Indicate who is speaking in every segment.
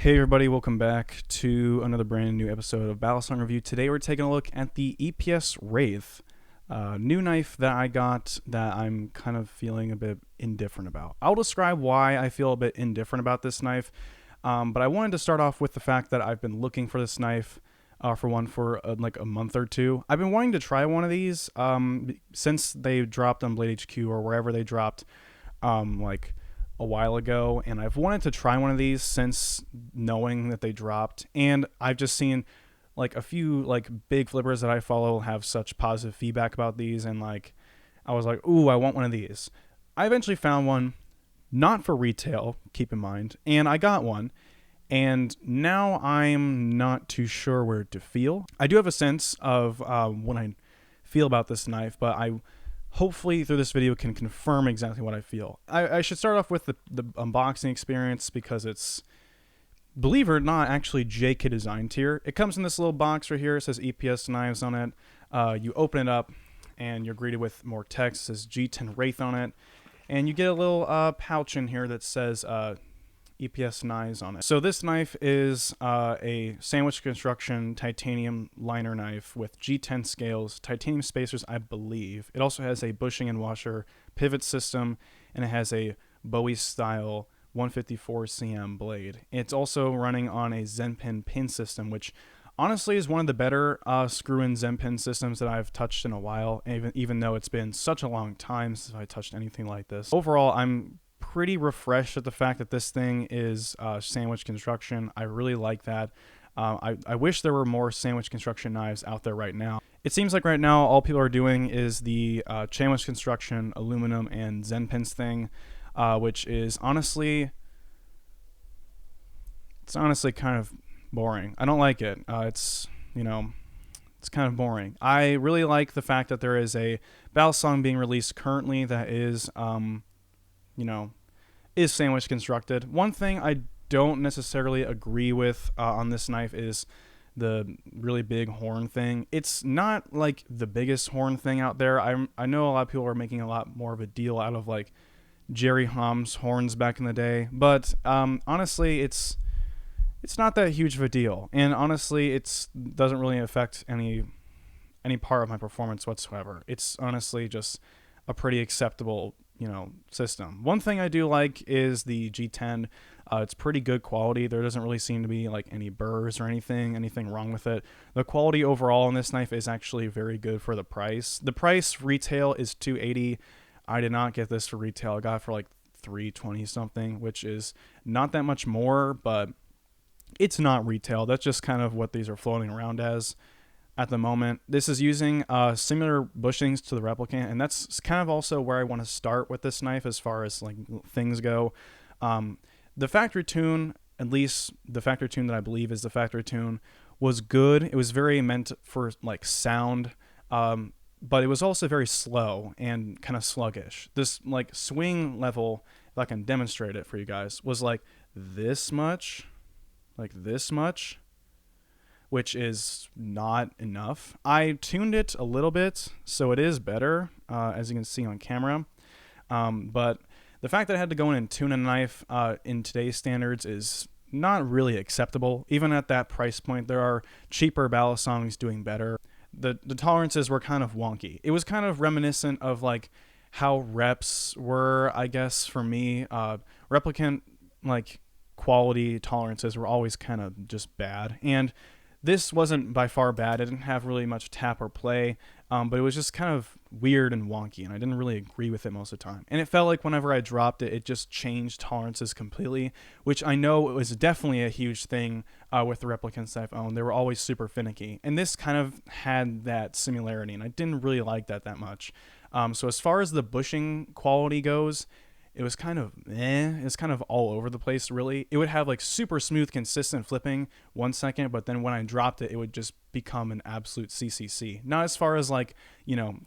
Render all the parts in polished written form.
Speaker 1: Hey everybody, welcome back to another brand new episode of Balisong Review. Today we're taking a look at the EPS Wraith, new knife that I got that I'm kind of feeling a bit indifferent about. I'll describe why I feel a bit indifferent about this knife, but I wanted to start off with the fact that I've been looking for this knife for like a month or two. I've been wanting to try one of these since they dropped on Blade HQ or wherever they dropped like a while ago, and I've wanted to try one of these since knowing that they dropped, and I've just seen like a few like big flippers that I follow have such positive feedback about these, and like I was like, ooh, I want one of these. I eventually found one, not for retail, keep in mind, and I got one, and now I'm not too sure where to feel. I do have a sense of what I feel about this knife, but I hopefully through this video can confirm exactly what I feel. I should start off with the unboxing experience because it's, believe it or not, actually JK designed here. It comes in this little box right here. It says EPS knives on it. You open it up and you're greeted with more text. It says G10 Wraith on it. And you get a little pouch in here that says EPS knives on it. So this knife is a sandwich construction titanium liner knife with G10 scales, titanium spacers, I believe. It also has a bushing and washer pivot system, and it has a Bowie style 154 cm blade. It's also running on a Zenpin pin system, which honestly is one of the better screw-in Zenpin systems that I've touched in a while, even though it's been such a long time since I touched anything like this. Overall, I'm pretty refreshed at the fact that this thing is sandwich construction. I really like that. I wish there were more sandwich construction knives out there right now. It seems like right now all people are doing is the sandwich construction aluminum and Zenpins thing, which is honestly kind of boring. I don't like it. It's kind of boring. I really like the fact that there is a Balisong being released currently that is is sandwich constructed. One thing I don't necessarily agree with on this knife is the really big horn thing. It's not like the biggest horn thing out there. I know a lot of people are making a lot more of a deal out of like Jerry Ham's horns back in the day, but honestly, it's not that huge of a deal, and honestly, it doesn't really affect any part of my performance whatsoever. It's honestly just a pretty acceptable system. One thing I do like is the G10. It's pretty good quality. There doesn't really seem to be like any burrs or anything wrong with it. The quality overall on this knife is actually very good for the price. The price retail is $280. I did not get this for retail. I got it for like $320 something, which is not that much more, but it's not retail. That's just kind of what these are floating around as at the moment. This is using similar bushings to the replicant, and that's kind of also where I want to start with this knife as far as like things go. The factory tune, at least the factory tune that I believe is the factory tune, was good. It was very meant for like sound, but it was also very slow and kind of sluggish. This like swing level, if I can demonstrate it for you guys, was like this much, which is not enough. I tuned it a little bit, so it is better, as you can see on camera. But the fact that I had to go in and tune a knife in today's standards is not really acceptable. Even at that price point, there are cheaper Balisongs doing better. The tolerances were kind of wonky. It was kind of reminiscent of like how reps were, I guess, for me. Replicant like quality tolerances were always kind of just bad, and this wasn't by far bad. It didn't have really much tap or play, but it was just kind of weird and wonky, and I didn't really agree with it most of the time. And it felt like whenever I dropped it, it just changed tolerances completely, which I know was definitely a huge thing with the replicants I've owned. They were always super finicky, and this kind of had that similarity, and I didn't really like that much. So as far as the bushing quality goes, it was kind of it's kind of all over the place, really. It would have like super smooth, consistent flipping 1 second, but then when I dropped it, it would just become an absolute CCC. Not as far as like,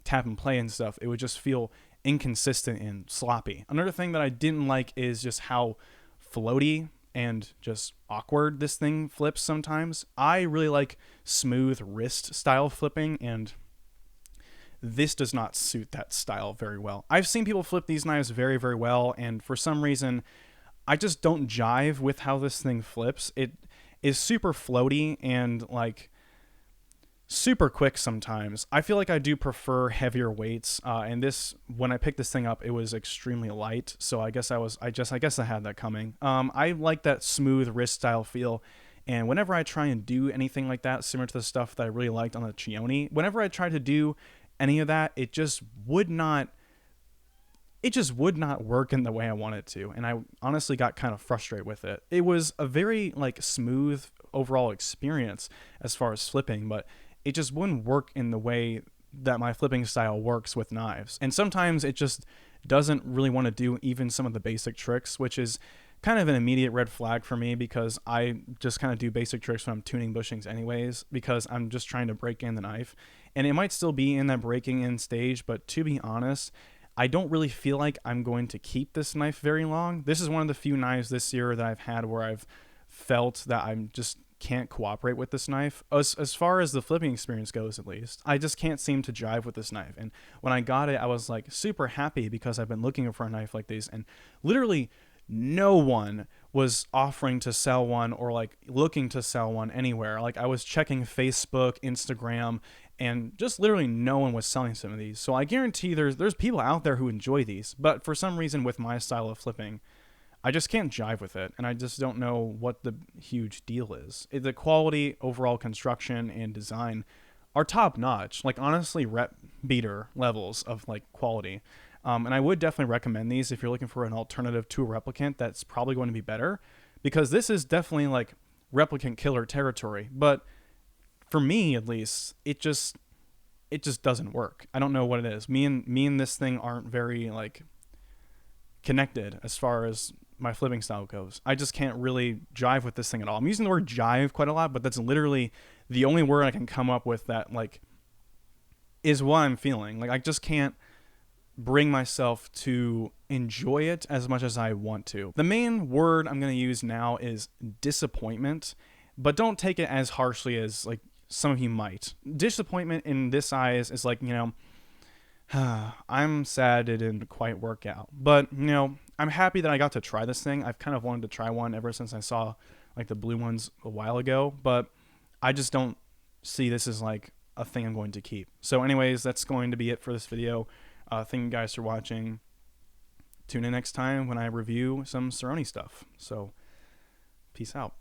Speaker 1: tap and play and stuff. It would just feel inconsistent and sloppy. Another thing that I didn't like is just how floaty and just awkward this thing flips sometimes. I really like smooth wrist style flipping, and this does not suit that style very well. I've seen people flip these knives very, very well, and for some reason, I just don't jive with how this thing flips. It is super floaty and like super quick sometimes. I feel like I do prefer heavier weights, and this, when I picked this thing up, it was extremely light, so I guess I had that coming. I like that smooth wrist style feel, and whenever I try and do anything like that, similar to the stuff that I really liked on the Chioni, whenever I try to do any of that, it just would not work in the way I wanted to, and I honestly got kind of frustrated with it. It was a very like smooth overall experience as far as flipping, but it just wouldn't work in the way that my flipping style works with knives. And sometimes it just doesn't really want to do even some of the basic tricks, which is kind of an immediate red flag for me, because I just kind of do basic tricks when I'm tuning bushings anyways, because I'm just trying to break in the knife. And it might still be in that breaking in stage, but to be honest, I don't really feel like I'm going to keep this knife very long. This is one of the few knives this year that I've had where I've felt that I'm just can't cooperate with this knife as far as the flipping experience goes. At least I just can't seem to jive with this knife, and when I got it, I was like super happy, because I've been looking for a knife like these, and literally no one was offering to sell one or like looking to sell one anywhere. Like I was checking Facebook, Instagram, and just literally no one was selling some of these. So I guarantee there's people out there who enjoy these, but for some reason with my style of flipping, I just can't jive with it, and I just don't know what the huge deal is. The quality, overall construction, and design are top notch. Like honestly, rep beater levels of like quality. And I would definitely recommend these if you're looking for an alternative to a replicant that's probably going to be better, because this is definitely like replicant killer territory. But for me, at least, it just doesn't work. I don't know what it is. Me and this thing aren't very like connected as far as my flipping style goes. I just can't really jive with this thing at all. I'm using the word jive quite a lot, but that's literally the only word I can come up with that like is what I'm feeling. Like I just can't bring myself to enjoy it as much as I want to. The main word I'm going to use now is disappointment, but don't take it as harshly as like some of you might. Disappointment in this eyes is like, I'm sad it didn't quite work out, but I'm happy that I got to try this thing. I've kind of wanted to try one ever since I saw like the blue ones a while ago, but I just don't see this as like a thing I'm going to keep. So anyways, that's going to be it for this video. Thank you guys for watching. Tune in next time when I review some Cerrone stuff. So peace out.